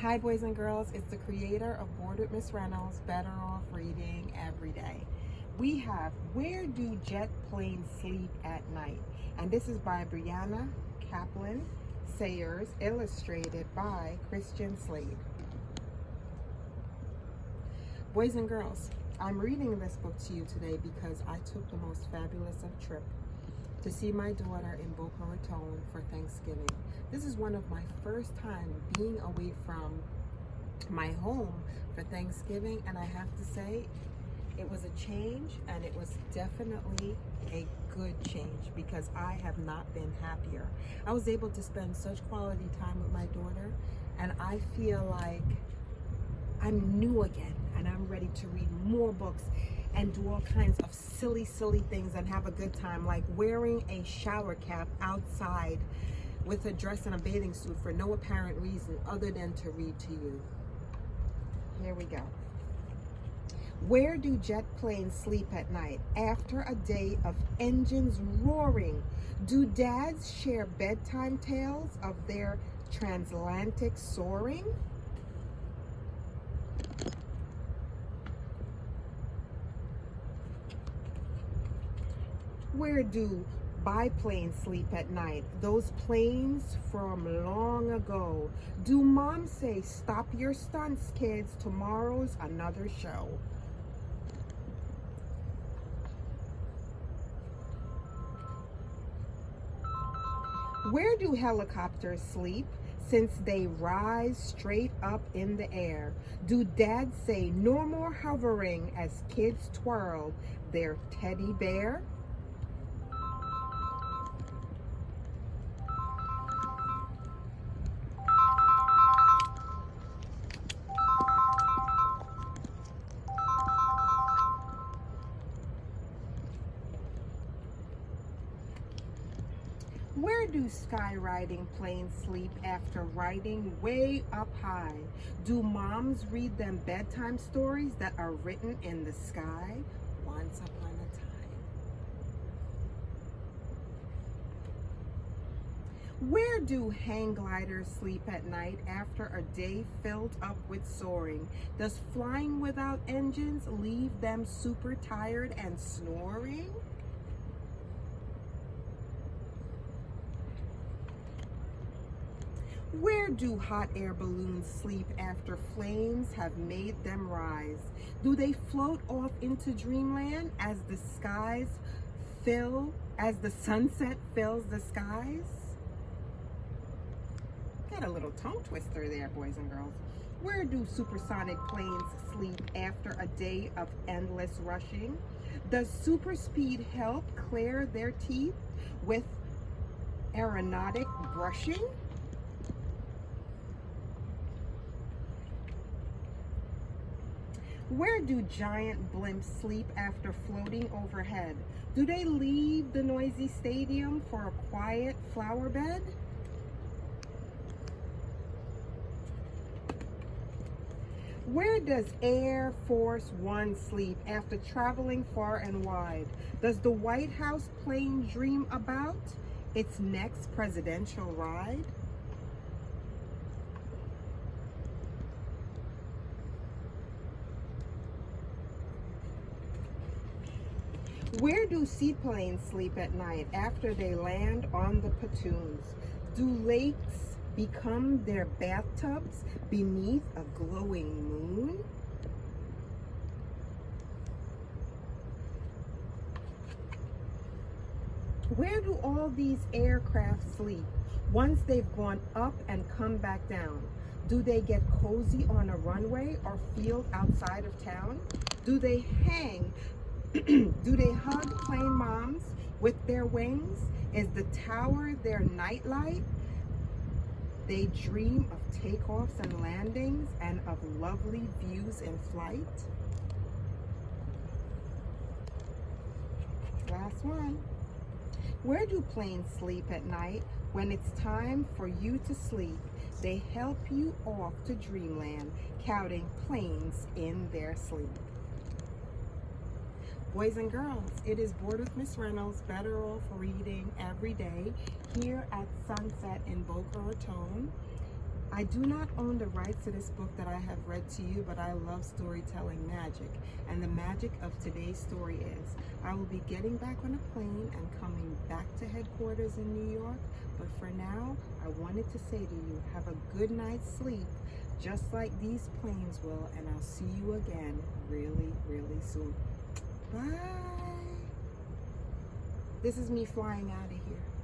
Hi boys and girls, it's the creator of Bored with Miss Reynolds, Better Off Reading Every Day. We have Where Do Jet Planes Sleep at Night? And this is by Brianna Kaplan Sayers, illustrated by Christian Slade. Boys and girls, I'm reading this book to you today because I took the most fabulous of trip to see my daughter in Boca Raton for Thanksgiving. This is one of my first time being away from my home for Thanksgiving, and I have to say it was a change, and it was definitely a good change because I have not been happier. I was able to spend such quality time with my daughter, and I feel like I'm new again, and I'm ready to read more books and do all kinds of silly things and have a good time, like wearing a shower cap outside with a dress and a bathing suit for no apparent reason other than to read to you. Here we go. Where do jet planes sleep at night after a day of engines roaring? Do dads share bedtime tales of their transatlantic soaring? Where do biplanes sleep at night? Those planes from long ago. Do moms say, stop your stunts, kids, tomorrow's another show? Where do helicopters sleep since they rise straight up in the air? Do dads say no more hovering as kids twirl their teddy bear? Where do skywriting planes sleep after riding way up high? Do moms read them bedtime stories that are written in the sky once upon a time? Where do hang gliders sleep at night after a day filled up with soaring? Does flying without engines leave them super tired and snoring? Where do hot air balloons sleep after flames have made them rise? Do they float off into dreamland as the sunset fills the skies? Got a little tongue twister there, boys and girls. Where do supersonic planes sleep after a day of endless rushing? Does super speed help clear their teeth with aeronautic brushing? Where do giant blimps sleep after floating overhead? Do they leave the noisy stadium for a quiet flower bed? Where does Air Force One sleep after traveling far and wide? Does the White House plane dream about its next presidential ride? Where do seaplanes sleep at night after they land on the pontoons? Do lakes become their bathtubs beneath a glowing moon? Where do all these aircraft sleep once they've gone up and come back down? Do they get cozy on a runway or field outside of town? Do they do they hug plane moms with their wings? Is the tower their nightlight? They dream of takeoffs and landings and of lovely views in flight. Last one. Where do planes sleep at night when it's time for you to sleep? They help you off to dreamland, counting planes in their sleep. Boys and girls, it is Bored with Miss Reynolds, Better Off Reading Every Day here at Sunset in Boca Raton. I do not own the rights to this book that I have read to you, but I love storytelling magic. And the magic of today's story is I will be getting back on a plane and coming back to headquarters in New York. But for now, I wanted to say to you, have a good night's sleep, just like these planes will, and I'll see you again really, really soon. Bye. This is me flying out of here.